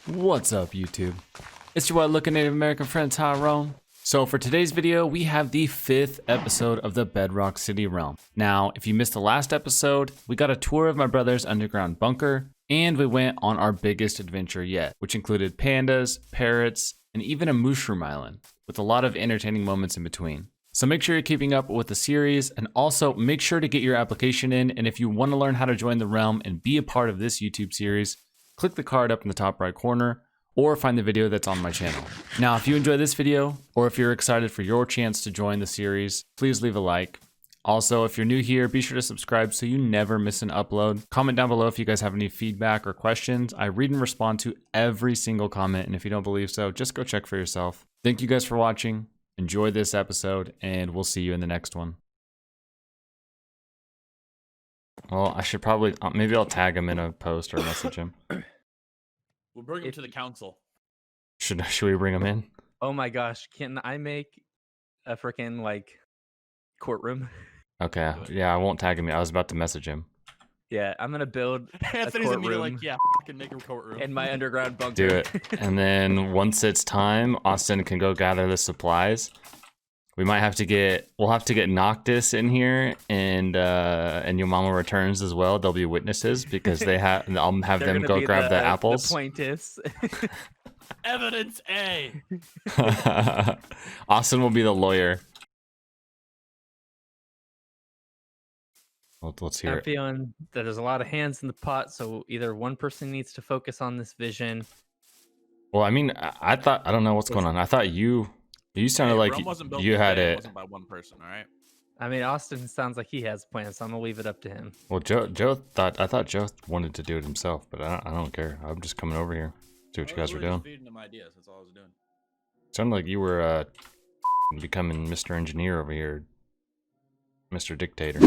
What's up, YouTube? It's your white-looking Native American friend Tyrone. So for today's video, we have the 5th episode of the Bedrock City Realm. Now, if you missed the last episode, we got a tour of my brother's underground bunker, and we went on our biggest adventure yet, which included pandas, parrots, and even a mushroom island, with a lot of entertaining moments in between. So make sure you're keeping up with the series, and also make sure to get your application in, and if you want to learn how to join the realm and be a part of this YouTube series, click the card up in the top right corner, or find the video that's on my channel. Now, if you enjoyed this video, or if you're excited for your chance to join the series, please leave a like. Also, if you're new here, be sure to subscribe so you never miss an upload. Comment down below if you guys have any feedback or questions. I read and respond to every single comment, and if you don't believe so, just go check for yourself. Thank you guys for watching. Enjoy this episode, and we'll see you in the next one. Well, I should probably, maybe I'll tag him in a post or message him. We'll bring him to the council. Should we bring him in? Oh my gosh, can I make a freaking like courtroom? Okay, yeah, I won't tag him. I was about to message him. Yeah, I'm gonna build Anthony's a immediately courtroom like, yeah, can make a courtroom in my underground bunker. Do it. And then once it's time, Austin can go gather the supplies. We might have to we'll have to get Noctis in here, and your mama returns as well. They'll be witnesses because I'll have them go grab the apples. The plaintiffs. Evidence A. Austin will be the lawyer. Let's hear I'm it. feeling that there's a lot of hands in the pot, so either one person needs to focus on this vision. Well, I mean, I don't know what's going on. I thought you sounded like you had it. It wasn't by one person, all right? I mean, Austin sounds like he has plans, so I'm gonna leave it up to him. Well, I thought Joe wanted to do it himself, but I don't care. I'm just coming over here, see what you guys are doing. Feeding them ideas. That's all I was doing. Sounded like you were becoming Mr. Engineer over here, Mr. Dictator.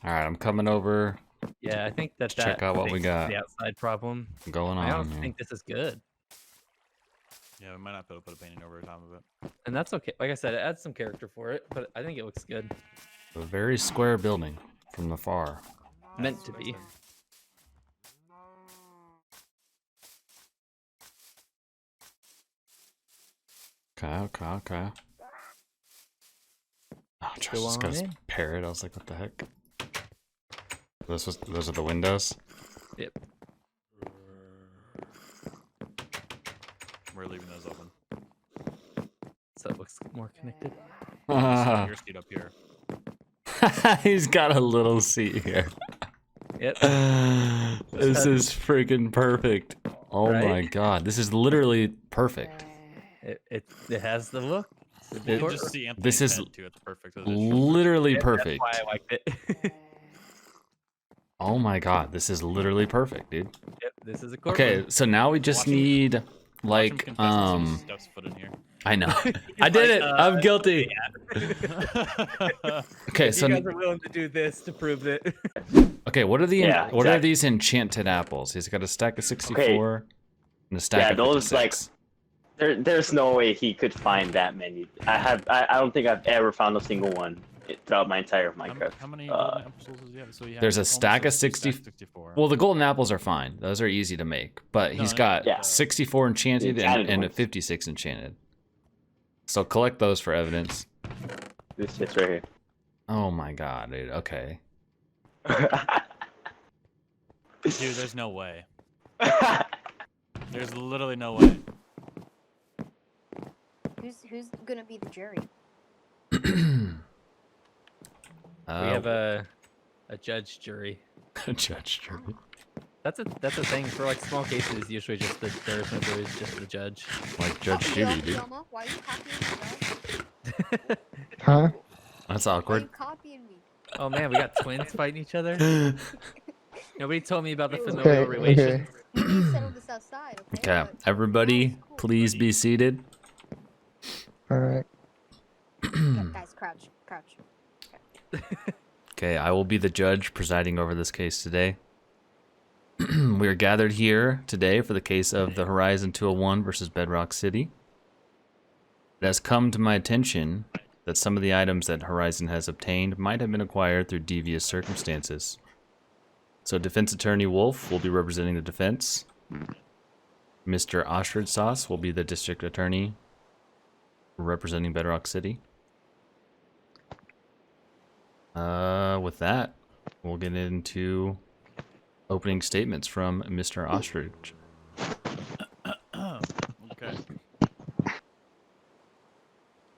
All right, I'm coming over. Yeah, I think that check out what we got. The outside problem Going on. I honestly think this is good. Yeah, we might not be able to put a painting over the top of it. And that's okay. Like I said, it adds some character for it, but I think it looks good. A very square building from the far. Meant to be. Okay. Oh, Josh just got his parrot. I was like, what the heck? Those are the windows? Yep. We're leaving those open. So it looks more connected. Your seat up here. He's got a little seat here. Yep. This is freaking perfect. Oh right? my god, this is literally perfect. It has the look. You can just see This is head too. It's perfect. literally perfect. That's why I liked it. Oh my god, this is literally perfect, dude. Yep, this is a courtroom. Okay, so now we just need like Steph's foot in here. I know. I did it. I'm guilty. Okay, so you guys are willing to do this to prove it. Okay, what are these enchanted apples? He's got a stack of 64 and a stack of 56. Like there's no way he could find that many. I don't think I've ever found a single one throughout my entire Minecraft. How many golden apples does he have? So there's a stack of 64. Well, the golden apples are fine. Those are easy to make. But he's got 64 enchanted and a 56 enchanted. So collect those for evidence. This shit's right here. Oh my god, dude. Okay. Dude, there's no way. There's literally no way. Who's gonna be the jury? We have a judge jury. A judge jury. That's a thing for like small cases. Usually, just there's no jury, just the judge. Like Judge Judy, dude. Why are you copying me, bro? Huh? That's Why are awkward. you copying me? Oh man, we got twins fighting each other. Nobody told me about the familial relations. We need to settle this outside, okay? Okay, everybody, please be seated. All right. Guys, crouch. Okay, I will be the judge presiding over this case today. We are gathered here today for the case of the Horizon 201 versus Bedrock City. It has come to my attention that some of the items that Horizon has obtained might have been acquired through devious circumstances. So Defense Attorney Wolf will be representing the defense. Mr. Ostrich Sauce will be the District Attorney representing Bedrock City. With that, we'll get into opening statements from Mr. Ostrich. Okay.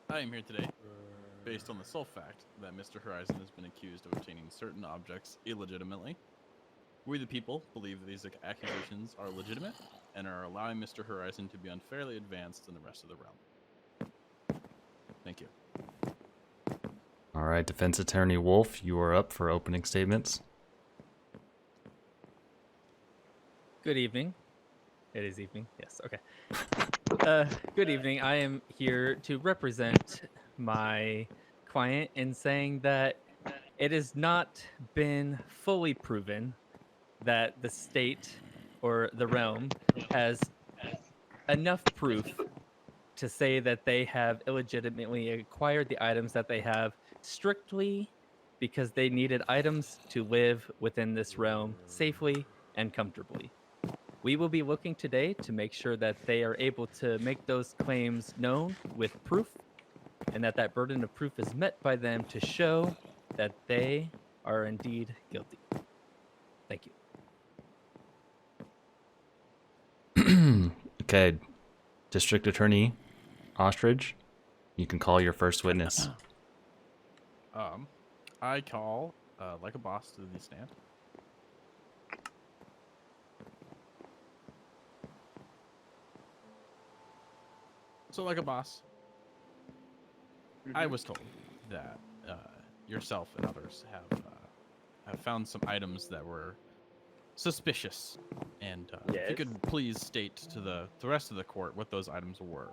I am here today based on the sole fact that Mr. Horizon has been accused of obtaining certain objects illegitimately. We, the people, believe that these accusations are legitimate and are allowing Mr. Horizon to be unfairly advanced in the rest of the realm. Thank you. All right, Defense Attorney Wolf, you are up for opening statements. Good evening. It is evening. Yes. Okay. Good evening. I am here to represent my client in saying that it has not been fully proven that the state or the realm has enough proof to say that they have illegitimately acquired the items that they have strictly because they needed items to live within this realm safely and comfortably. We will be looking today to make sure that they are able to make those claims known with proof, and that burden of proof is met by them to show that they are indeed guilty. Thank you. Okay, District Attorney Ostrich, you can call your first witness. I call like a boss to the stand. So, like a boss, I was told that yourself and others have found some items that were suspicious, and if you could please state to the rest of the court what those items were.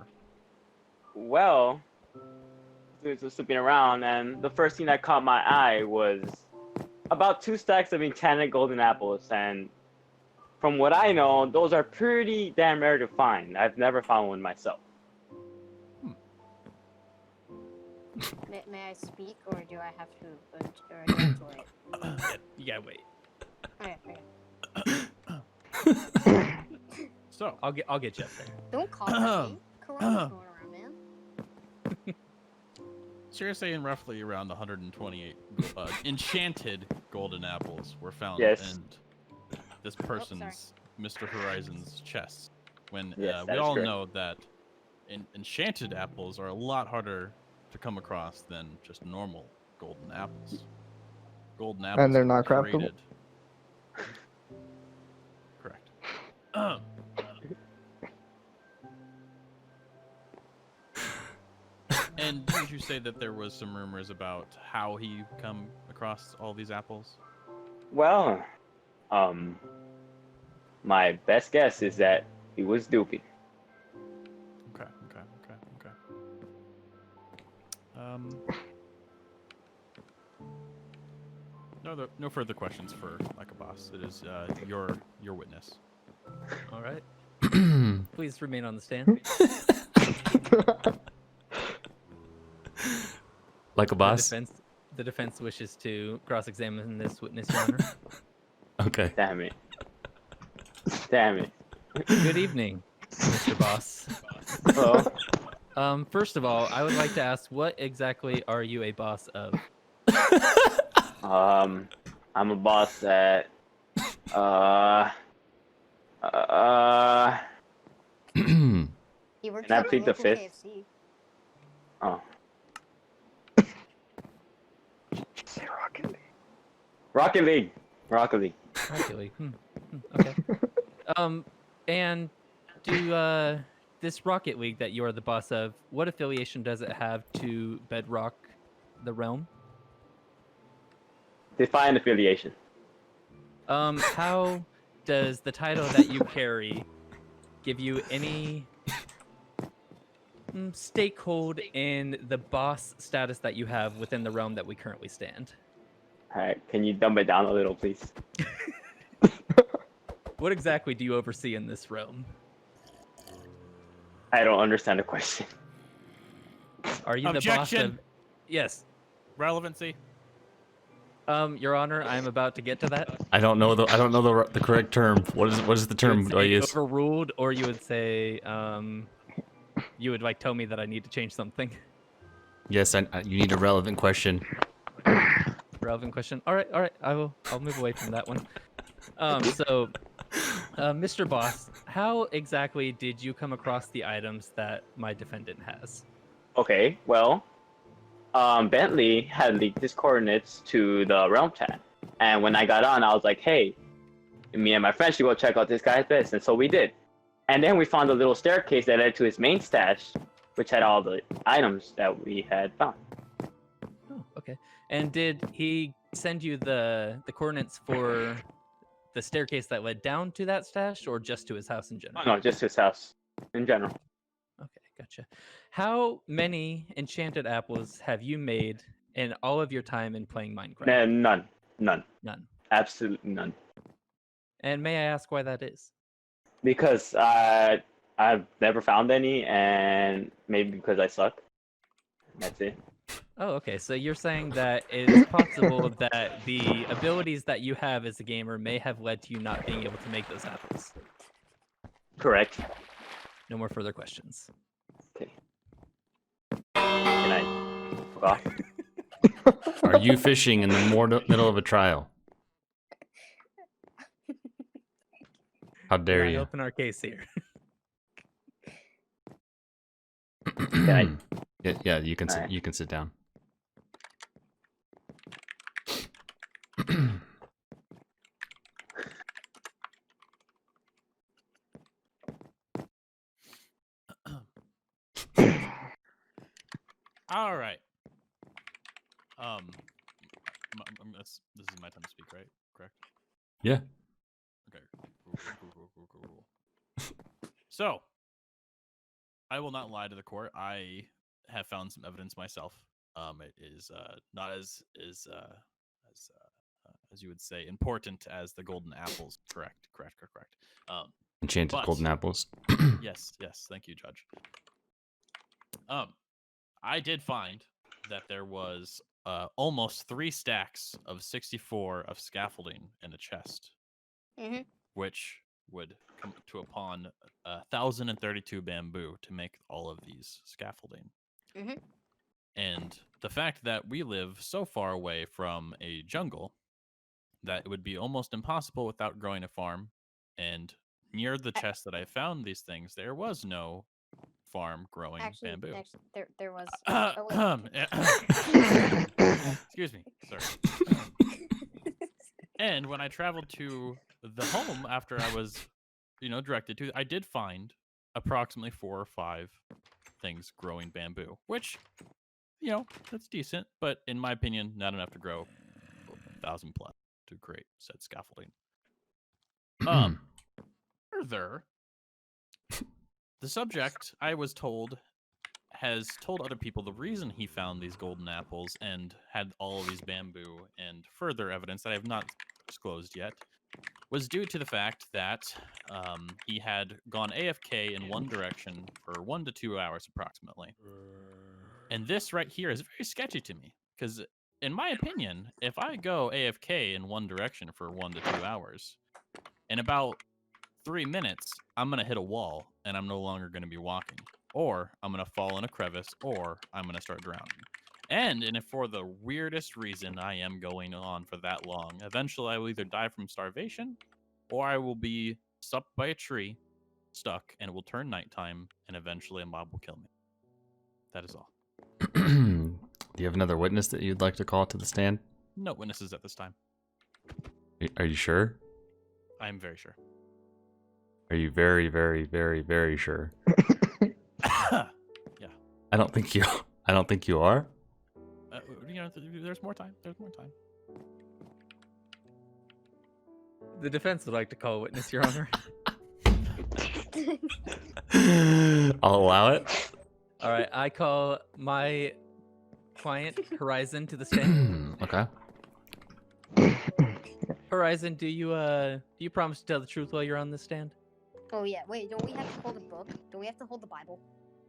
Well, I was slipping around, and the first thing that caught my eye was about 2 stacks of enchanted golden apples, and from what I know, those are pretty damn rare to find. I've never found one myself. May I speak, or do I have to wait? Yeah, wait. Okay. So, I'll get you up there. Don't call me. Corona's going around, man. so you're saying roughly around 128 enchanted golden apples were found Yes. in this person's, Mr. Horizon's chest. When Yes, we that is all correct. know that enchanted apples are a lot harder to come across than just normal golden apples. Golden apples And they're are not craftable? created- Correct. And didn't you say that there was some rumors about how he come across all these apples? Well, my best guess is that he was duping. Okay. No further questions for like a boss. It is your witness. All right. Please remain on the stand. Like a boss? The defense wishes to cross-examine this witness, Your Honor. Okay. Damn it. Damn it. Good evening, Mr. Boss. Well, First of all, I would like to ask, what exactly are you a boss of? I'm a boss at He works Can I at plead the local fifth? KFC. oh. Say Rocket League. Rocket League. Actually, okay. And do this Rocket League that you are the boss of, what affiliation does it have to Bedrock, the realm? Define affiliation. How does the title that you carry give you any stakehold in the boss status that you have within the realm that we currently stand? Alright, can you dumb it down a little, please? What exactly do you oversee in this realm? I don't understand the question. Are you the boss Objection! of Yes. Relevancy. Your Honor, I'm about to get to that. I don't know the correct term. What is the You term would do I say use? overruled, or you would say, you would like tell me that I need to change something. Yes, you need a relevant question. Relevant question. All right. I'll move away from that one. Mr. Boss, how exactly did you come across the items that my defendant has? Okay, well, Bentley had leaked his coordinates to the realm chat, and when I got on, I was like, "Hey, me and my friends should go check out this guy's base," and so we did. And then we found a little staircase that led to his main stash, which had all the items that we had found. Oh, okay. And did he send you the coordinates for the staircase that led down to that stash, or just to his house in general? Oh no, just his house in general. Okay, gotcha. How many enchanted apples have you made in all of your time in playing Minecraft? None, None. absolutely none. And may I ask why that is? Because I've never found any, and maybe because I suck. That's it. Oh, okay. So you're saying that it is possible that the abilities that you have as a gamer may have led to you not being able to make those apples. Correct. No more further questions. Okay. Can I fuck off? Are you fishing in the middle of a trial? How dare We're not you? open our case here. Yeah, you can Alright. you can sit down. All right. This is my time to speak, right? Correct. Yeah. Okay. Cool. So, I will not lie to the court. I have found some evidence myself. It is not as you would say important as the golden apples. Correct. Enchanted But- golden apples. Yes. Thank you, Judge. I did find that there was almost 3 stacks of 64 of scaffolding in a chest, Mhm. which would come to upon 1,032 bamboo to make all of these scaffolding. Mhm. And the fact that we live so far away from a jungle that it would be almost impossible without growing a farm, and near the chest that I found these things, there was no farm growing bamboo. Actually, there was. Excuse me, sir. And when I traveled to the home after I was, directed to, I did find approximately 4 or 5 things growing bamboo, which, that's decent, but in my opinion, not enough to grow 1,000 plus to create said scaffolding. Further, the subject, I was told, has told other people the reason he found these golden apples and had all of these bamboo and further evidence that I have not disclosed yet was due to the fact that he had gone AFK in one direction for 1 to 2 hours approximately. And this right here is very sketchy to me because, in my opinion, if I go AFK in one direction for 1 to 2 hours, in about 3 minutes, I'm going to hit a wall and I'm no longer going to be walking. Or I'm going to fall in a crevice, or I'm going to start drowning. And if for the weirdest reason I am going on for that long, eventually I will either die from starvation, or I will be stuck by a tree, and it will turn nighttime, and eventually a mob will kill me. That is all. Do you have another witness that you'd like to call to the stand? No witnesses at this time. Are you sure? I am very sure. Are you very, very, very, very sure? Yeah. I don't think you are. There's more time. The defense would like to call a witness, Your Honor. I'll allow it. All right, I call my client Horizon to the stand. Okay. Horizon, do you promise to tell the truth while you're on this stand? Oh yeah. Wait, don't we have to hold a book? Don't we have to hold the Bible?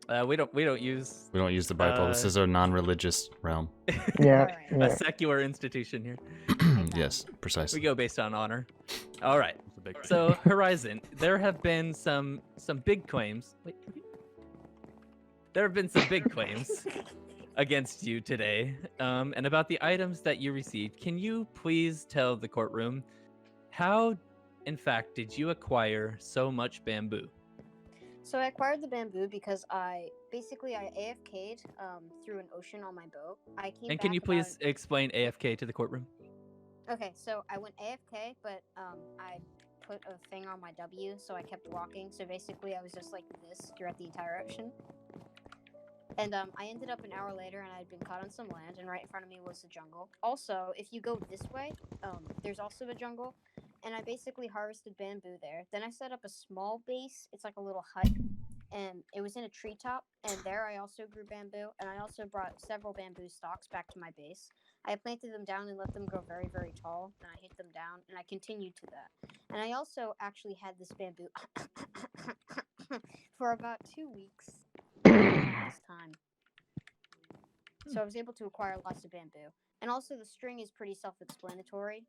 We don't use We don't use the Bible. This is a non-religious realm. Yeah, Alright. a yeah. secular institution here. Yes, We precisely. go based on honor. All right. It's a big thing. So Horizon, there have been some big claims. Wait. There have been some big claims against you today, and about the items that you received. Can you please tell the courtroom how, in fact, did you acquire so much bamboo? So I acquired the bamboo because I AFK'd through an ocean on my boat. I came And can back you about please explain AFK to the courtroom? Okay, so I went AFK, but I put a thing on my W, so I kept walking. So basically, I was just like this throughout the entire ocean. And I ended up an hour later, and I'd been caught on some land, and right in front of me was the jungle. Also, if you go this way, there's also a jungle, and I basically harvested bamboo there. Then I set up a small base. It's like a little hut, and it was in a treetop, and there I also grew bamboo, and I also brought several bamboo stalks back to my base. I planted them down and let them grow very, very tall, and I hit them down, and I continued to that. And I also actually had this bamboo for about 2 weeks this time. So I was able to acquire lots of bamboo. And also the string is pretty self-explanatory.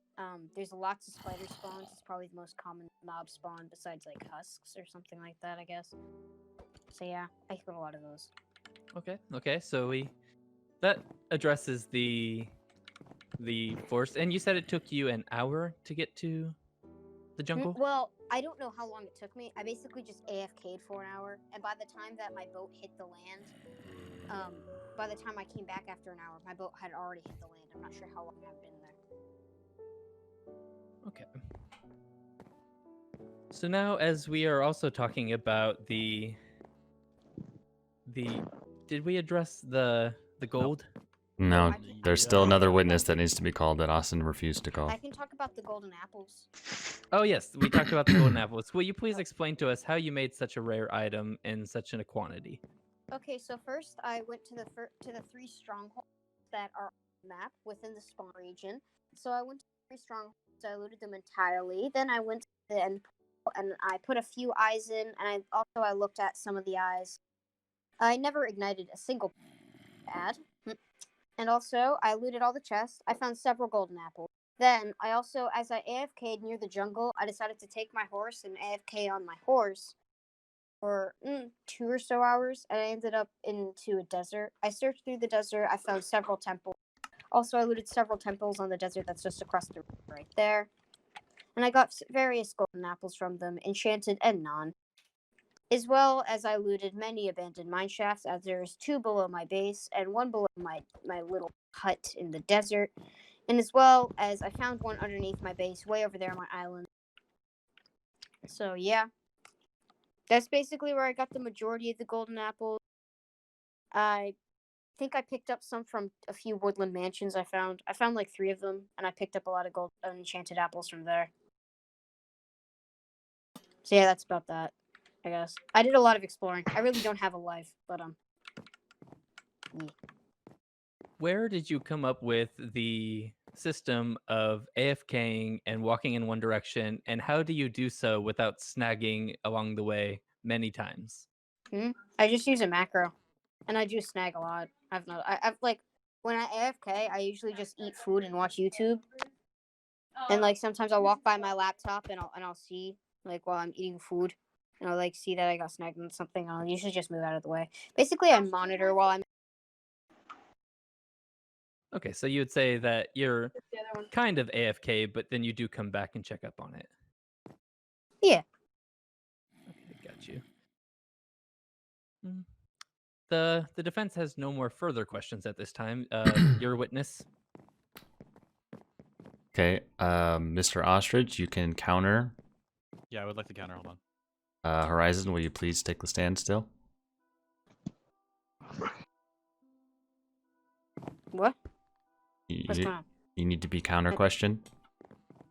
There's lots of spider spawns. It's probably the most common mob spawn besides like husks or something like that, I guess. So yeah, I hit a lot of those. Okay. So that addresses the force. And you said it took you an hour to get to the jungle? Well, I don't know how long it took me. I basically just AFK'd for an hour, and by the time that my boat hit the land, by the time I came back after an hour, my boat had already hit the land. I'm not sure how long I've been there. Okay. So now, as we are also talking about the did we address the gold? No, I- there's still another witness that needs to be called that Austin refused to call. I can talk about the golden apples. Oh yes, we talked about the golden apples. Will you please explain to us how you made such a rare item in such a quantity? Okay, so first I went to the 3 strongholds that are on the map within the spawn region. So I went to the 3 strongholds. I looted them entirely. Then I went to the end and I put a few eyes in, and I looked at some of the eyes. I never ignited a single ad. And also, I looted all the chests. I found several golden apples. Then, I also, as I AFK'd near the jungle, I decided to take my horse and AFK on my horse for 2 or so hours, and I ended up into a desert. I searched through the desert. I found several temples. Also, I looted several temples on the desert that's just across the river right there. And I got various golden apples from them, enchanted and non. As well as I looted many abandoned mine shafts, as there's 2 below my base and 1 below my little hut in the desert. And as well as I found one underneath my base, way over there on my island. So yeah, that's basically where I got the majority of the golden apples. I think I picked up some from a few woodland mansions I found. I found like 3 of them, and I picked up a lot of gold enchanted apples from there. So yeah, that's about that, I guess. I did a lot of exploring. I really don't have a life, but yeah. Where did you come up with the system of AFKing and walking in one direction, and how do you do so without snagging along the way many times? I just use a macro, and I do snag a lot. I've like, when I AFK, I usually just eat food and watch YouTube. And like sometimes I'll walk by my laptop and I'll see like while I'm eating food, and I'll like see that I got snagged on something. And I'll usually just move out of the way. Basically, I monitor while I'm. Okay, so you would say that you're kind of AFK, but then you do come back and check up on it. Yeah. Okay, got you. The defense has no more further questions at this time. Your witness. Okay, Mr. Ostrich, you can counter. Yeah, I would like to counter. Hold on. Horizon, will you please take the stand still? What? You, What's going on? you need to be counter questioned.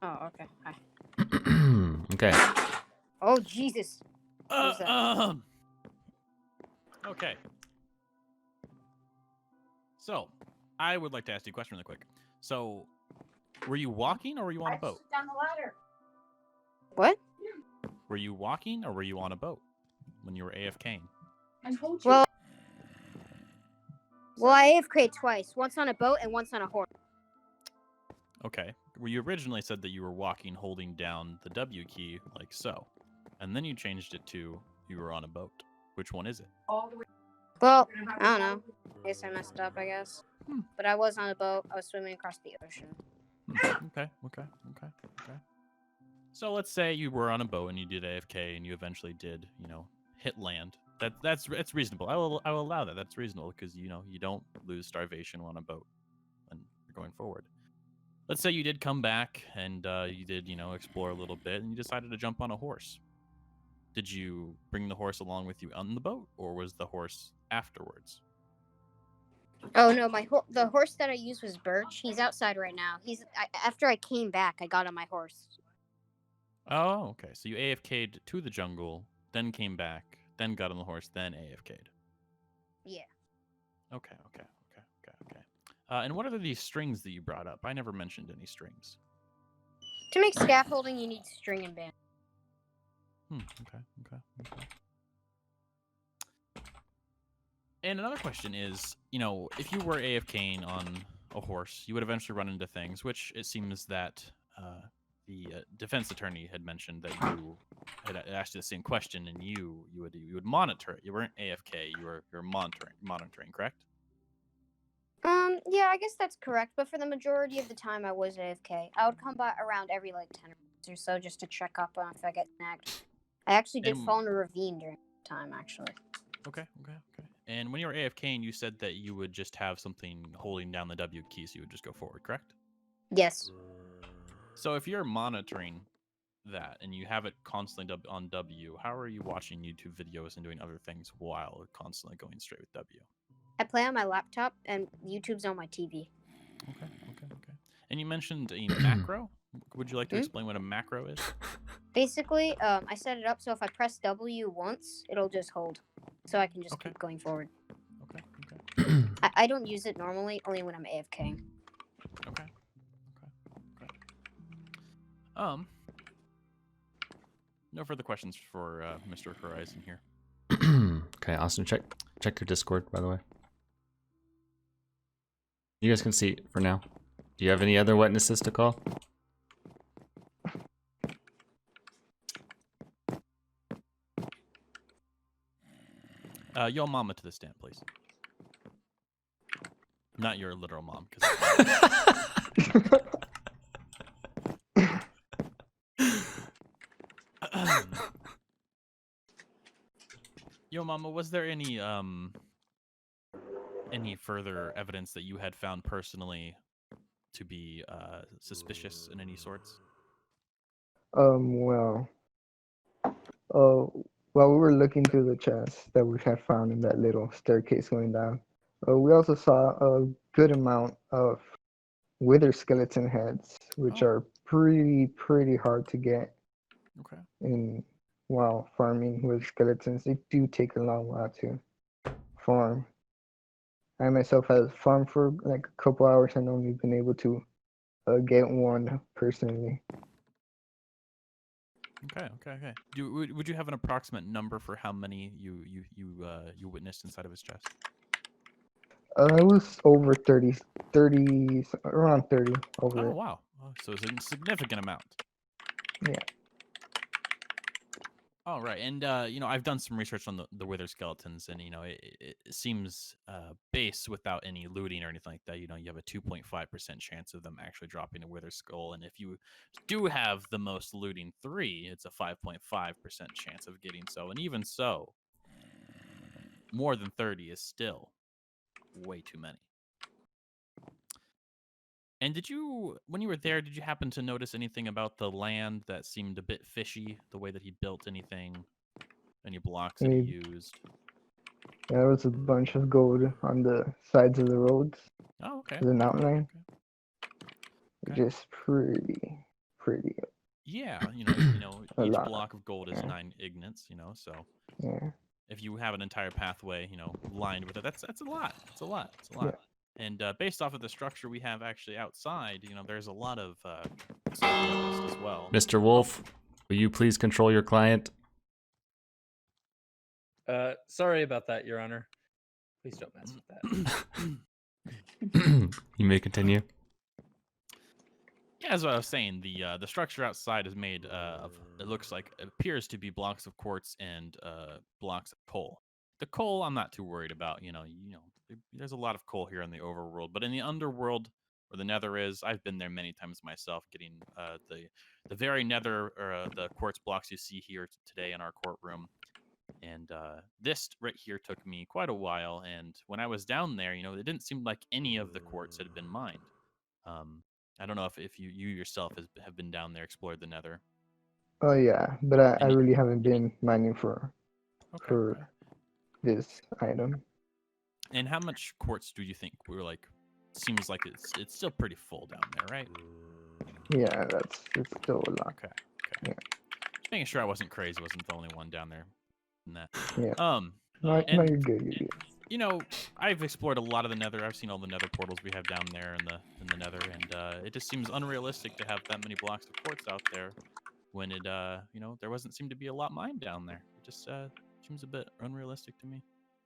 Oh, okay. Hi. Okay. Oh, Jesus. What was that? Okay. So, I would like to ask you a question really quick. So, were you walking or were you on a boat? Down the ladder. What? Were you walking or were you on a boat when you were AFKing? Well, Well, I AFK'd twice. Once on a boat and once on a horse. Okay. Well, you originally said that you were walking holding down the W key, like so. And then you changed it to you were on a boat. Which one is it? Well, I don't know. I guess I messed up, I guess. But I was on a boat. I was swimming across the ocean. Okay. So let's say you were on a boat and you did AFK and you eventually did, hit land. It's reasonable. I will allow that. That's reasonable because you don't lose starvation on a boat when you're going forward. Let's say you did come back and you did, explore a little bit and you decided to jump on a horse. Did you bring the horse along with you on the boat, or was the horse afterwards? Oh no, the horse that I used was Birch. He's outside right now. After I came back, I got on my horse. Oh, okay. So you AFK'd to the jungle, then came back, then got on the horse, then AFK'd. Yeah. Okay. And what are these strings that you brought up? I never mentioned any strings. To make scaffolding, you need string and band. Okay. And another question is, if you were AFKing on a horse, you would eventually run into things, which it seems that the defense attorney had mentioned that you had asked you the same question, and you would monitor it. You weren't AFK. You were monitoring, correct? Yeah, I guess that's correct. But for the majority of the time, I was AFK. I would come by around every 10 minutes or so just to check up on if I get snagged. I actually did fall in a ravine during that time, actually. Okay. And when you were AFKing, you said that you would just have something holding down the W key, so you would just go forward, correct? Yes. So if you're monitoring that and you have it constantly on W, how are you watching YouTube videos and doing other things while constantly going straight with W? I play on my laptop, and YouTube's on my TV. Okay. And you mentioned a macro. Would you like to explain what a macro is? Basically, I set it up so if I press W once, it'll just hold. So I can just keep going forward. Okay. I don't use it normally, only when I'm AFKing. Okay. No further questions for Mr. Horizon here. Okay, Austin, check your Discord, by the way. You guys can see it for now. Do you have any other witnesses to call? Your mama to the stand, please. Not your literal mom, Yo, Mama, was there any further evidence that you had found personally to be suspicious in any sorts? Well, while we were looking through the chest that we had found in that little staircase going down, we also saw a good amount of wither skeleton heads, which are pretty hard to get. Okay. And while farming with skeletons, they do take a long while to farm. I myself have farmed for a couple hours and only been able to get one personally. Okay. Would you have an approximate number for how many you witnessed inside of his chest? It was over 30, around 30 over Oh, it. wow. So it's a significant amount. Yeah. All right, and I've done some research on the wither skeletons, and it seems base without any looting or anything like that. You have a 2.5% chance of them actually dropping a wither skull, and if you do have the most looting 3, it's a 5.5% chance of getting so. And even so, more than 30 is still way too many. And when you were there, did you happen to notice anything about the land that seemed a bit fishy? The way that he built anything, any blocks that he used? Yeah, there was a bunch of gold on the sides of the roads. Oh, okay. As an outline. Okay. Just pretty. Yeah, each lot. block of gold is 9 ignates, so Yeah. if you have an entire pathway, lined with it, that's a lot. It's a lot. Yeah. And based off of the structure we have actually outside, there's a lot of as well. Mr. Wolf, will you please control your client? Sorry about that, Your Honor. Please don't mess with that. You may continue. Yeah, as what I was saying, the structure outside is made of, it looks like, it appears to be blocks of quartz and blocks of coal. The coal I'm not too worried about. There's a lot of coal here in the overworld, but in the underworld where the Nether is, I've been there many times myself, getting the very Nether, or the quartz blocks you see here today in our courtroom. And this right here took me quite a while, and when I was down there, it didn't seem like any of the quartz had been mined. I don't know if you yourself have been down there, explored the Nether. Oh yeah, but I And really haven't been mining for Okay. this item. And how much quartz do you think we're like? Seems like it's still pretty full down there, right? Yeah, it's still a lot. Okay. Yeah. Just making sure I wasn't crazy, wasn't the only one down there. In that. Yeah. No, And you're good. You're good. I've explored a lot of the Nether. I've seen all the Nether portals we have down there in the Nether, and it just seems unrealistic to have that many blocks of quartz out there when there wasn't seem to be a lot mined down there. It just seems a bit unrealistic to me.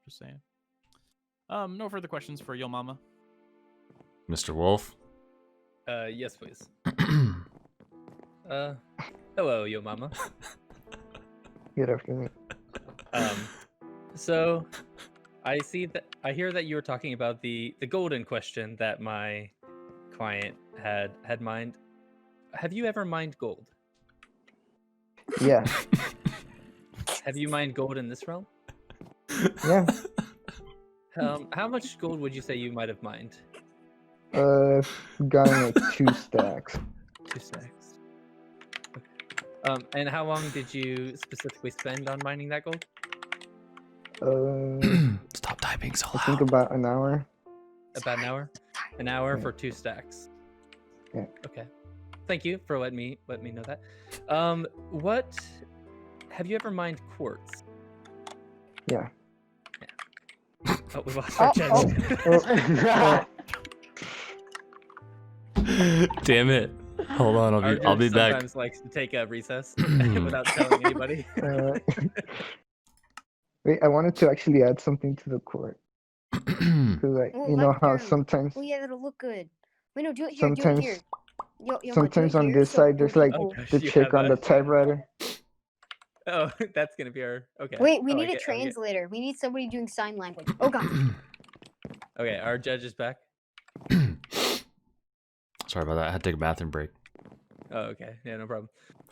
Just saying. No further questions for Yo Mama. Mr. Wolf. Yes, please. Hello, Yo Mama. Good afternoon. So I hear that you were talking about the golden question that my client had mined. Have you ever mined gold? Yeah. Have you mined gold in this realm? Yeah. How much gold would you say you might have mined? Gotten like 2 stacks. 2 stacks. Okay. And how long did you specifically spend on mining that gold? Stop typing so I loud. think about an hour. About an hour? An hour Yeah. for 2 stacks. Yeah. Okay. Thank you for letting me know that. What have you ever mined quartz? Yeah. Oh, we lost our judge. Damn it. Hold on, Our I'll be judge back. sometimes likes to take a recess without telling anybody. Wait, I wanted to actually add something to the court. Cause like, Well, you know how lectern. sometimes Oh yeah, that'll look good. Wait, no, do it here. Sometimes- Do it here. Yo, sometimes do it on here this so side there's like Oh, gosh, the you chick have on a- the typewriter. Oh, that's gonna be our okay. Wait, we I need like a it, I like it. translator. We need somebody doing sign language. Oh god. Okay, our judge is back. Sorry about that. I had to take a bathroom break. Oh, okay. Yeah, no problem.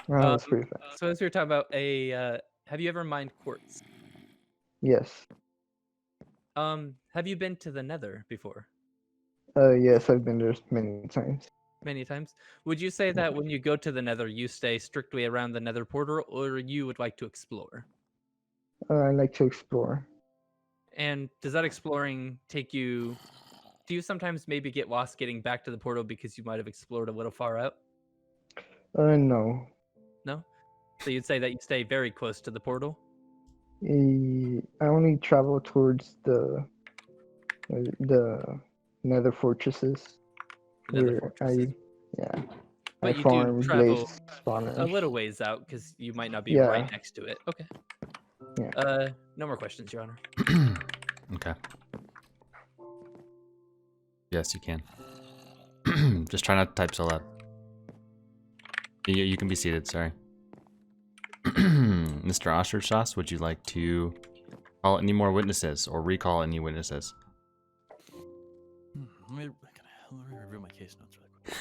Oh, that's pretty fast. So as we were talking about have you ever mined quartz? Yes. Have you been to the Nether before? Yes, I've been there many times. Many times. Would you say that when you go to the Nether, you stay strictly around the Nether portal, or you would like to explore? I like to explore. And does that exploring take you? Do you sometimes maybe get lost getting back to the portal because you might have explored a little far out? No. No. So you'd say that you stay very close to the portal. I only travel towards the Nether fortresses. The Nether Where fortresses. I But you do farm travel blaze spawners. a little ways out because you might not be Yeah. right next to it. Okay. Yeah. No more questions, Your Honor. Okay. Yes, you can. Just try not to type so loud. You can be seated, sorry. Mr. Osterschloss, would you like to call any more witnesses or recall any witnesses? Let me review my case notes really quick.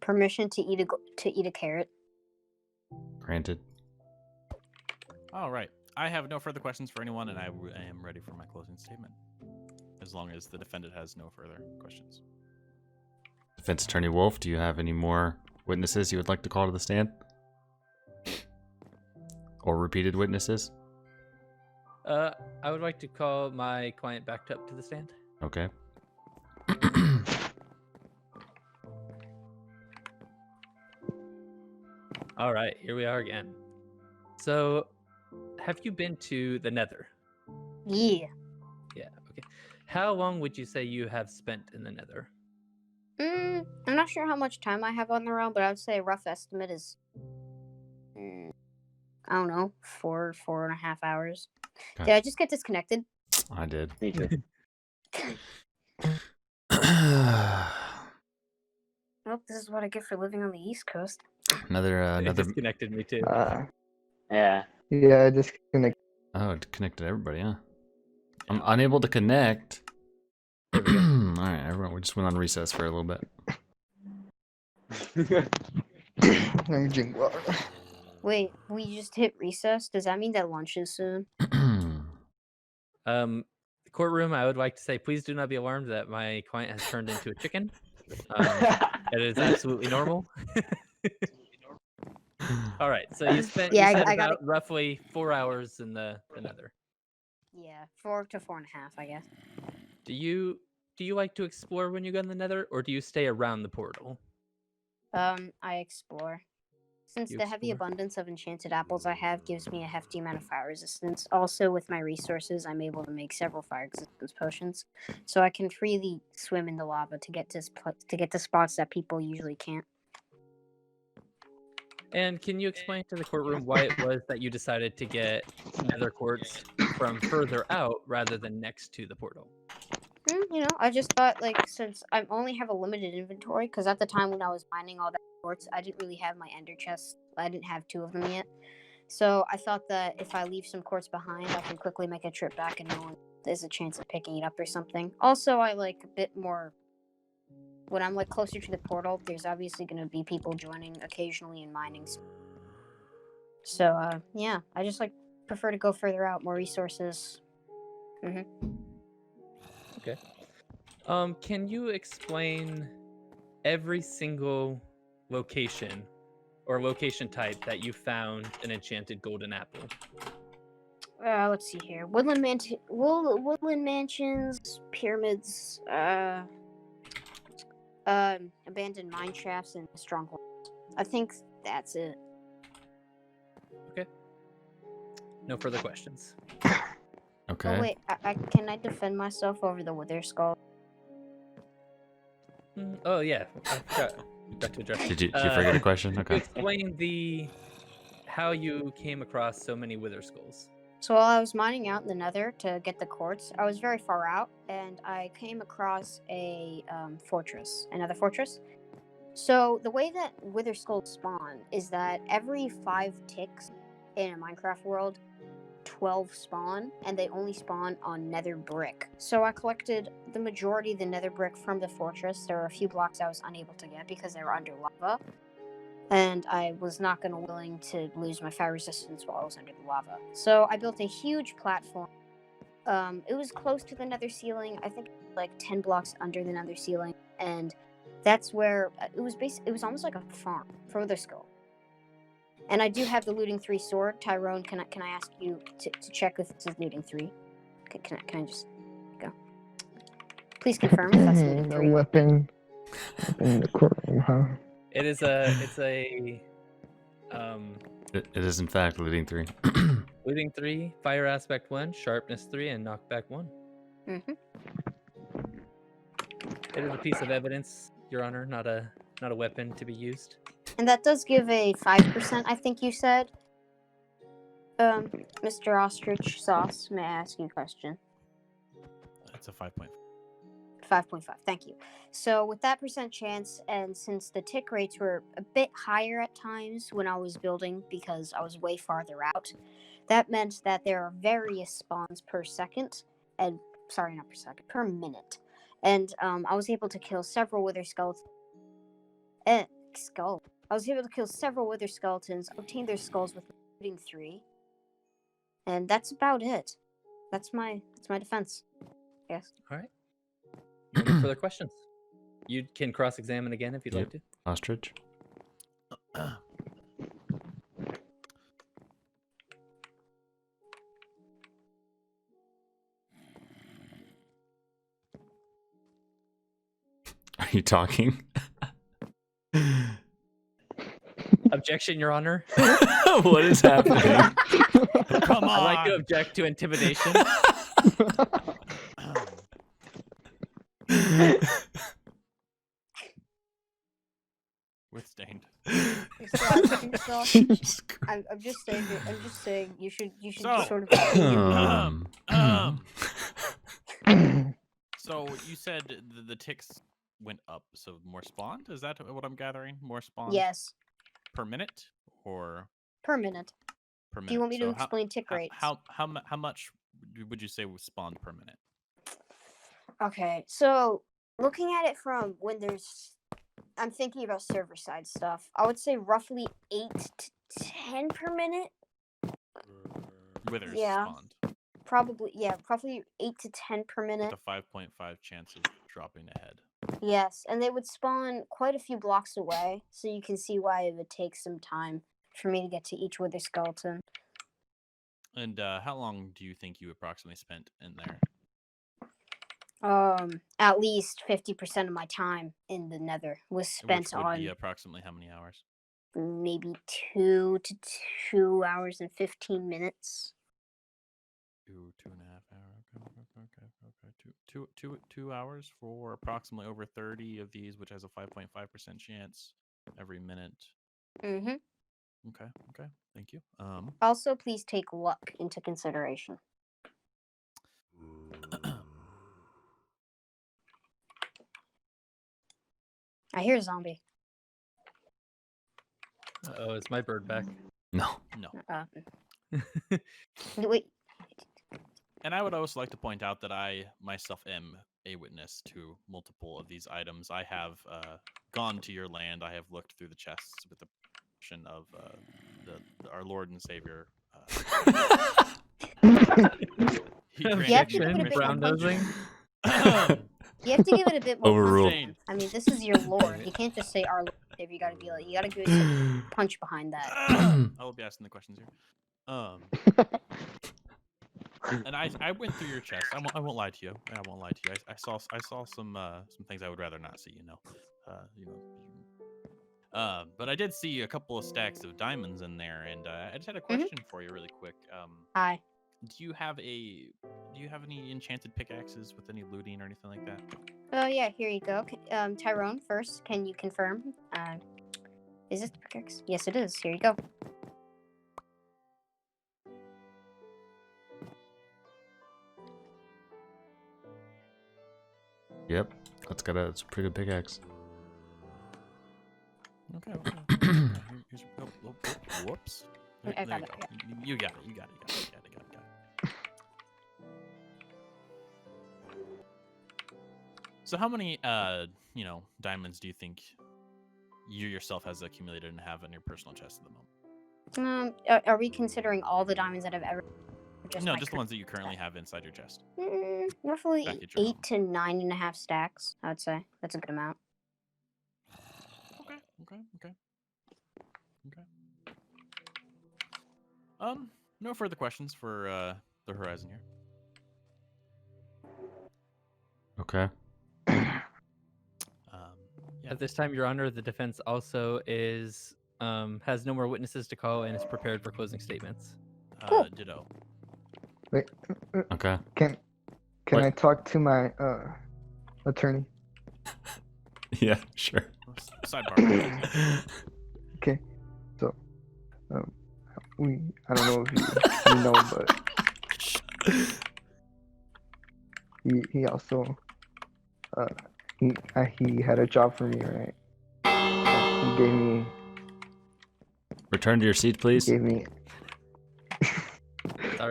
Permission to eat a carrot. Granted. All right. I have no further questions for anyone, and I am ready for my closing statement. As long as the defendant has no further questions. Defense Attorney Wolf, do you have any more witnesses you would like to call to the stand? Or repeated witnesses? I would like to call my client back up to the stand. Okay. All right, here we are again. So, have you been to the Nether? Yeah. Yeah. Okay. How long would you say you have spent in the Nether? I'm not sure how much time I have on the realm, but I would say a rough estimate is, I don't know, 4.5 hours. Okay. Did I just get disconnected? I did. Me too. Well, this is what I get for living on the East Coast. Another It disconnected me too. Yeah. Yeah, I disconnected. Oh, it connected everybody, huh? I'm unable to connect. There we go. All right, everyone, we just went on recess for a little bit. Let me drink water. Wait, we just hit recess? Does that mean that lunch is soon? The courtroom, I would like to say, please do not be alarmed that my client has turned into a chicken. It is absolutely normal. All right, so you spent, Yeah, you said I got about roughly 4 hours in the Nether. Yeah, 4 to 4.5, I guess. Do you like to explore when you go in the Nether, or do you stay around the portal? I explore. Since You the heavy explore. abundance of enchanted apples I have gives me a hefty amount of fire resistance. Also, with my resources, I'm able to make several fire resistance potions, so I can freely swim in the lava to get to spots that people usually can't. And can you explain to the courtroom why it was that you decided to get Nether quartz from further out rather than next to the portal? I just thought, like, since I only have a limited inventory, because at the time when I was mining all that quartz, I didn't really have my ender chests. I didn't have 2 of them yet. So I thought that if I leave some quartz behind, I can quickly make a trip back and no one there's a chance of picking it up or something. Also, I like a bit more... When I'm, like, closer to the portal, there's obviously going to be people joining occasionally and mining. So, yeah, I just, like, prefer to go further out, more resources. Okay. Can you explain every single location or location type that you found an enchanted golden apple? Let's see here. Woodland mansions, pyramids, abandoned mine shafts, and strongholds. I think that's it. Okay. No further questions. Okay. Oh wait, can I defend myself over the wither skull? Oh yeah, I forgot to address. Did you forget a question? To Okay. explain how you came across so many wither skulls. So while I was mining out in the Nether to get the quartz, I was very far out, and I came across a another fortress. So the way that wither skulls spawn is that every 5 ticks in a Minecraft world, 12 spawn, and they only spawn on nether brick. So I collected the majority of the nether brick from the fortress. There were a few blocks I was unable to get because they were under lava, and I was not willing to lose my fire resistance while I was under the lava. So I built a huge platform. It was close to the nether ceiling. I think like 10 blocks under the nether ceiling, and that's where it was almost like a farm for the skull. And I do have the looting 3 sword. Tyrone, can I ask you to check if this is looting 3? Can I just go? Please confirm if that's looting 3. A weapon in the courtroom, huh? It is a It is in fact looting 3. looting 3, fire aspect 1, sharpness 3, and knockback 1. Mm-hmm. It is a piece of evidence, Your Honor, not a weapon to be used. And that does give a 5%, I think you said. Mr. Ostrich Sauce, may I ask you a question? It's a 5.5. 5.5, thank you. So with that percent chance, and since the tick rates were a bit higher at times when I was building because I was way farther out, that meant that there are various spawns per second, and sorry, not per second, per minute. And I was able to kill several wither skeletons. I was able to kill several wither skeletons, obtain their skulls with looting 3, and that's about it. That's my defense. Yes. All right. No further questions. You can cross-examine again if you'd like to. Ostrich. Are you talking? Objection, Your Honor. What is happening? Come on. I'd like to object to intimidation. Withstained. Jesus Christ. I'm just saying. I'm just saying. You should So- sort of. So you said the ticks went up, so more spawned? Is that what I'm gathering? More spawned Yes, per minute or per minute. per minute? Do you want me to So explain tick rates? how much would you say was spawned per minute? Okay, so looking at it from when I'm thinking about server side stuff. I would say roughly 8 to 10 per minute. Withers Yeah. spawned. Probably 8 to 10 per minute. With a 5.5 chance of dropping ahead. Yes, and they would spawn quite a few blocks away, so you can see why it would take some time for me to get to each wither skeleton. And how long do you think you approximately spent in there? At least 50% of my time in the nether was spent Which would be on approximately how many hours? maybe 2 to 2 hours and 15 minutes. 2.5 hours. Okay. 2 hours for approximately over 30 of these, which has a 5.5% chance every minute. Mm-hmm. Okay. Thank you. Also, please take luck into consideration. I hear a zombie. Oh, is my bird back? No. Wait. And I would also like to point out that I myself am a witness to multiple of these items. I have gone to your land. I have looked through the chests with the permission of our Lord and Savior. He You have granted to me give it a permission. bit brown more nosing. You have to give it a bit more Overruled. punch. I mean, this is your lord. You can't just say our lord. You gotta be like, you gotta give it some punch behind that. I will be asking the questions here. And I went through your chest. I won't lie to you. I won't lie to you. I saw some things I would rather not see. But I did see a couple of stacks of diamonds in there, and I just had a question for you, really quick. Hi. Do you have any enchanted pickaxes with any looting or anything like that? Oh yeah, here you go. Tyrone, first, can you confirm? Is this the pickaxe? Yes, it is. Here you go. Yep. It's a pretty good pickaxe. Okay. Whoops. I There got you it, go. You got it. So how many diamonds do you think you yourself has accumulated and have in your personal chest at the moment? Are we considering all the diamonds that I've ever? Just the ones that you currently have inside your chest. Roughly Back at your 8 to 9.5 stacks. I would say that's a good amount. Okay. No further questions for the Horizon here. Okay. Yeah. At this time, Your Honor, the defense also has no more witnesses to call and is prepared for closing statements. Ditto. Wait, Okay. can What? I talk to my attorney? Yeah, sure. Sidebar. Okay, so I don't know if you know, but he also he had a job for me, right? He gave me Return to your seat, please. Sorry,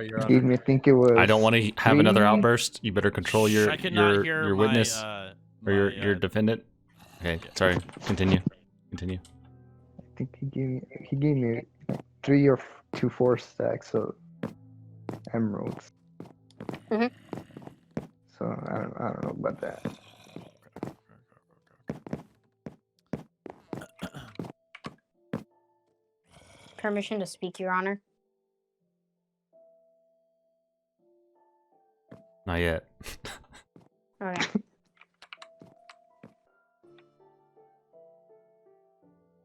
Your he gave Honor. me, I think it was. I don't want to have another 3 outburst. You better control I cannot hear your my, witness or your defendant. Okay, sorry. Continue. I think he gave me like 3 or 4 stacks of emeralds. Mhm. So I don't know about that. Permission to speak, Your Honor. Not yet. Okay.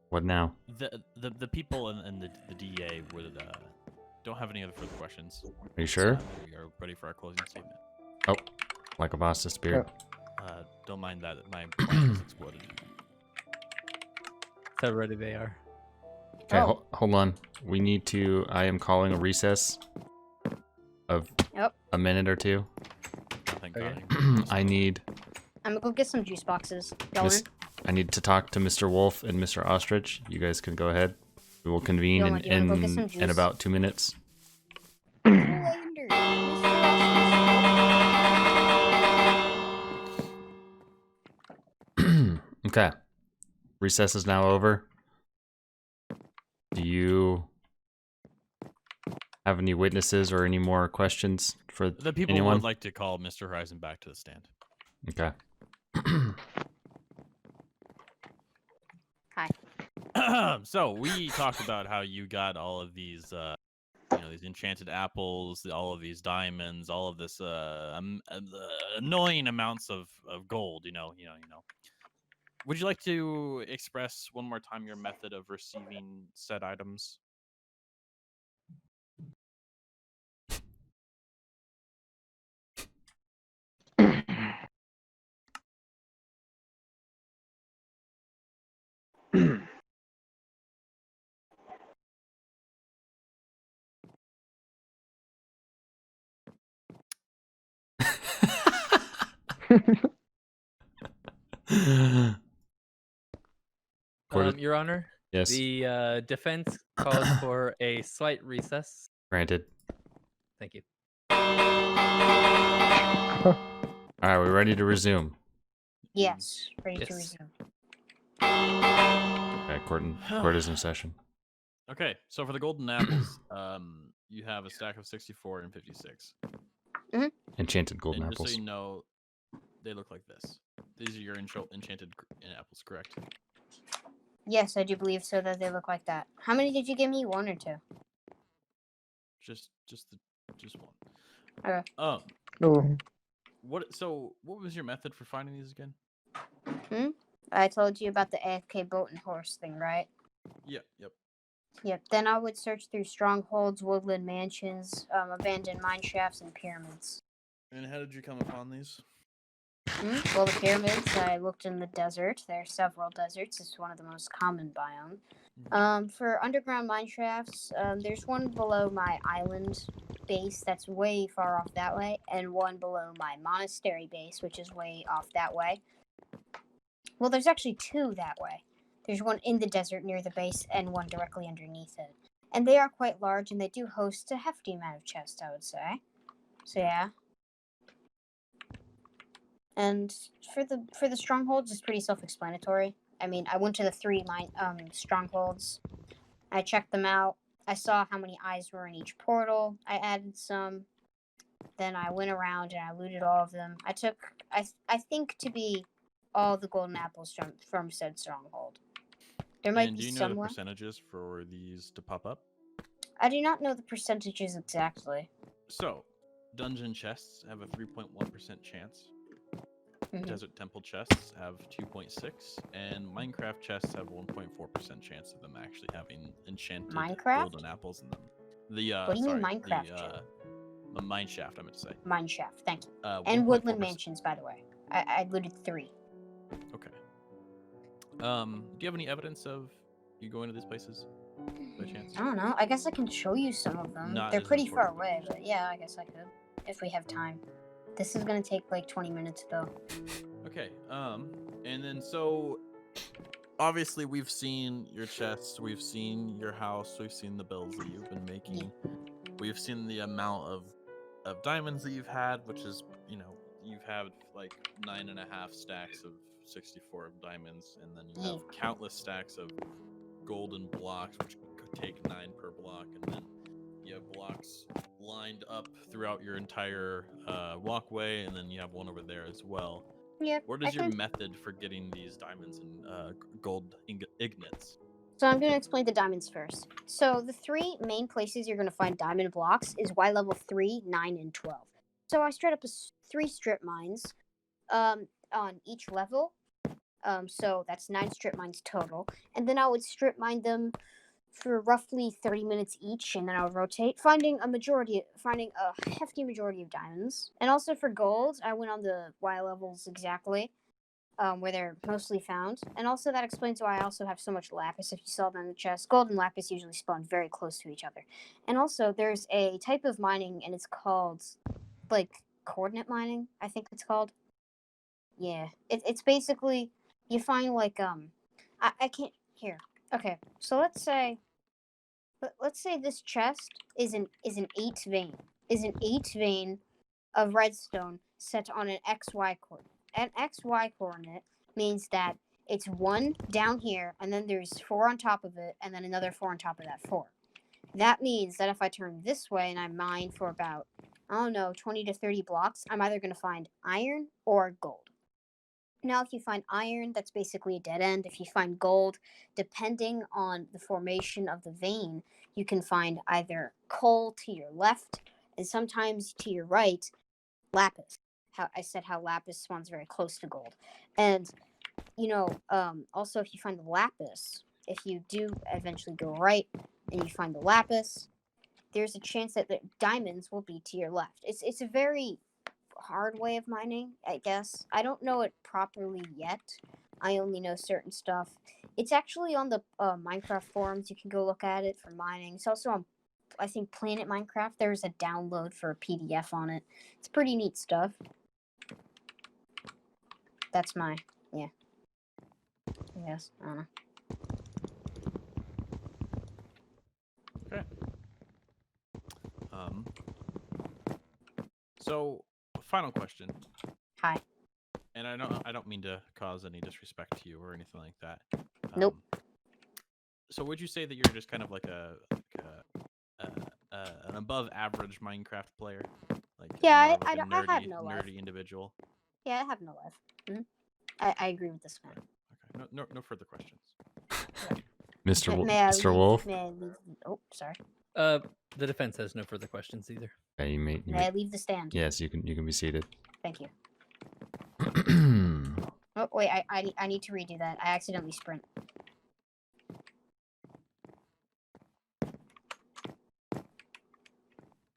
What now? The people and the DA would don't have any other further questions. Are you sure? We are ready for our closing statement. Oh, like a boss disappeared. Don't mind that. My plant just exploded. So ready they are. Okay, Oh. hold on. We need to. I am calling a recess of Yep. a minute or two. Thank Okay. God. I need. I'm gonna go get some juice boxes. Going. I need to talk to Mr. Wolf and Mr. Ostrich. You guys can go ahead. We will convene You wanna go get some in juice? about 2 minutes. Lander, Okay. Recess is now over. Do you have any witnesses or any more questions for The people anyone? would like to call Mr. Horizon back to the stand. Okay. Hi. So we talked about how you got all of these, these enchanted apples, all of these diamonds, all of this annoying amounts of gold. You know. Would you like to express one more time your method of receiving said items? Your Honor, Yes. the defense calls for a slight recess. Granted. Thank you. All right, we're ready to resume. Yes, ready to Yes. resume. Okay, court is in session. Okay, so for the golden apples, you have a stack of 64 and 56. Enchanted golden And just apples. so you know, they look like this. These are your enchanted apples, correct? Yes, I do believe so that they look like that. How many did you give me? 1 or 2? Just one. Okay. Oh, What was your method for finding these again? I told you about the AFK boat and horse thing, right? Yep. Yep. Then I would search through strongholds, woodland mansions, abandoned mine shafts, and pyramids. And how did you come upon these? Well, the pyramids, I looked in the desert. There are several deserts. It's one of the most common biomes. For underground mine shafts, there's one below my island base that's way far off that way, and one below my monastery base, which is way off that way. Well, there's actually 2 that way. There's one in the desert near the base and one directly underneath it. And they are quite large, and they do host a hefty amount of chests, I would say. So yeah. And for the strongholds, it's pretty self-explanatory. I mean, I went to the 3 strongholds. I checked them out. I saw how many eyes were in each portal. I added some. Then I went around and I looted all of them. I took, I think, to be all the golden apples from said stronghold. There might And be do you know somewhere. the percentages for these to pop up? I do not know the percentages exactly. So, dungeon chests have a 3.1% chance. Mhm. Desert temple chests have 2.6, and Minecraft chests have 1.4% chance of them actually having enchanted Minecraft? golden apples in them. What do you mean Minecraft, The mine shaft, I meant to say. Mine shaft, thank you. 1.4%. And woodland mansions, by the way. I looted 3. Okay. Do you have any evidence of you going to these places by chance? I don't know. I guess I can show you some of them. Not They're as pretty far important. away, but yeah, I guess I could if we have time. This is gonna take like 20 minutes though. Okay. And then so obviously we've seen your chests, we've seen your house, we've seen the builds that you've been making. We've seen the amount of diamonds that you've had, which is, you've had like 9.5 stacks of 64 diamonds, and then you have countless stacks of golden blocks, which could take 9 per block, and then you have blocks lined up throughout your entire walkway, and then you have one over there as well. Yeah. What is your method for getting these diamonds and gold ignits? So I'm gonna explain the diamonds first. So the 3 main places you're gonna find diamond blocks is Y level 3, 9, and 12. So I straight up 3 strip mines, on each level. So that's 9 strip mines total, and then I would strip mine them for roughly 30 minutes each, and then I would rotate, finding a hefty majority of diamonds. And also for gold, I went on the Y levels exactly, where they're mostly found. And also that explains why I also have so much lapis. If you saw them in the chest, gold and lapis usually spawn very close to each other. And also there's a type of mining, and it's called, like, coordinate mining, I think it's called. Yeah, it's basically, you find, like, I can't, here. Okay, so let's say this chest is an 8 vein of redstone set on an XY coordinate. An XY coordinate means that it's 1 down here, and then there's 4 on top of it, and then another 4 on top of that 4. That means that if I turn this way and I mine for about, I don't know, 20 to 30 blocks, I'm either going to find iron or gold. Now, if you find iron, that's basically a dead end. If you find gold, depending on the formation of the vein, you can find either coal to your left, and sometimes to your right, lapis. How lapis spawns very close to gold. And, also if you find the lapis, if you do eventually go right and you find the lapis, there's a chance that the diamonds will be to your left. It's a very hard way of mining, I guess. I don't know it properly yet. I only know certain stuff. It's actually on the Minecraft forums. You can go look at it for mining. It's also on, I think, Planet Minecraft. There's a download for a PDF on it. It's pretty neat stuff. That's my, yeah. Yes, I don't know. Okay. So, final question. Hi. And I don't mean to cause any disrespect to you or anything like that. Nope. So would you say that you're just kind of like an above average Minecraft player? Like Yeah, more of I a don't- I have no life. nerdy individual. Yeah, I have no life. I agree with this man. Okay. No further questions. Mr. Wolf? May I leave? Oh, sorry. The defense has no further questions either. Yeah, you may, May I leave the stand? yes, you can be seated. Thank you. Oh, wait, I need to redo that. I accidentally sprint.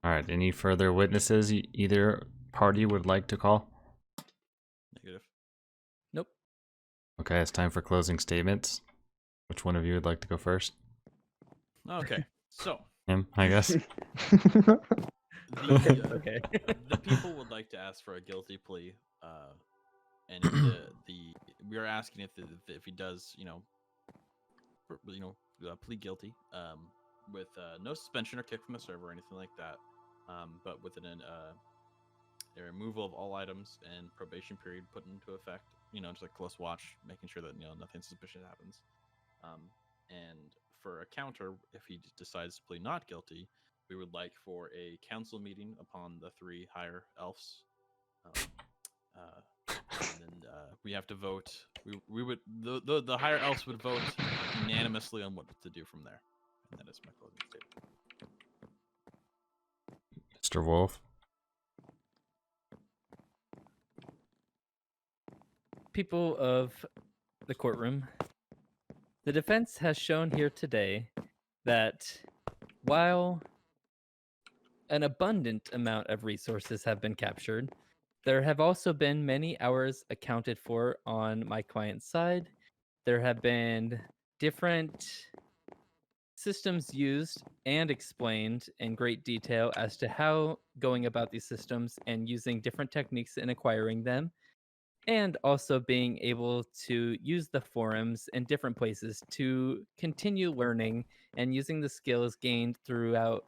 All right, any further witnesses either party would like to call? Negative. Nope. Okay, it's time for closing statements. Which one of you would like to go first? Okay. So Him, I guess. Okay. The people would like to ask for a guilty plea, and if we are asking if he does, plead guilty, with no suspension or kick from the server or anything like that, but with a removal of all items and probation period put into effect, just like close watch, making sure that nothing suspicious happens, and for a counter, if he decides to plead not guilty, we would like for a council meeting upon the 3 higher elves. And then we have to vote. We would the higher elves would vote unanimously on what to do from there. And that is my closing statement. Mr. Wolf? People of the courtroom, the defense has shown here today that while an abundant amount of resources have been captured, there have also been many hours accounted for on my client's side. There have been different systems used and explained in great detail as to how going about these systems and using different techniques in acquiring them, and also being able to use the forums in different places to continue learning and using the skills gained throughout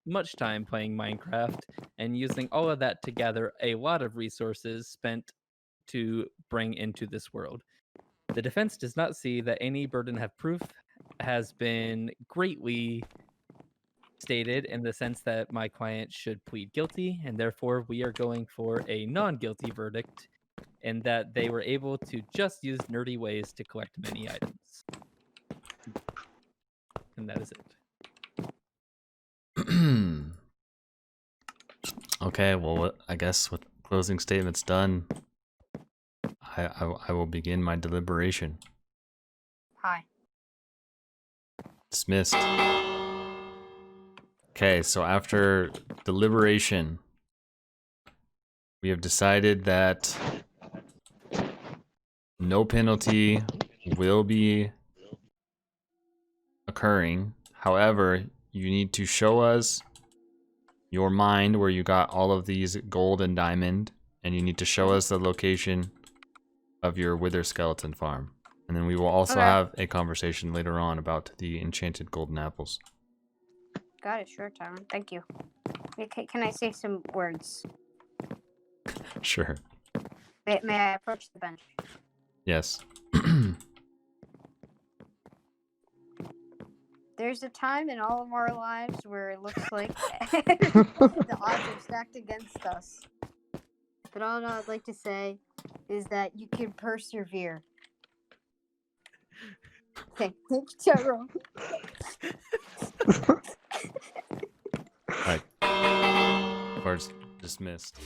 much time playing Minecraft, and using all of that to gather a lot of resources spent to bring into this world. The defense does not see that any burden of proof has been greatly stated in the sense that my client should plead guilty, and therefore we are going for a non-guilty verdict, and that they were able to just use nerdy ways to collect many items. And that is it. Okay, well, I guess with closing statements done, I will begin my deliberation. Hi. Dismissed. Okay, so after deliberation, we have decided that no penalty will be occurring. However, you need to show us your mind where you got all of these gold and diamond, and you need to show us the location of your wither skeleton farm. And then we will also have a conversation later on about the enchanted golden apples. Got it, sure, Tyrone. Thank you. Okay, can I say some words? Sure. May I approach the bench? Yes. There's a time in all of our lives where it looks like the odds are stacked against us. But all I'd like to say is that you can persevere. Thank you, Tyrone. Alright. Cards dismissed.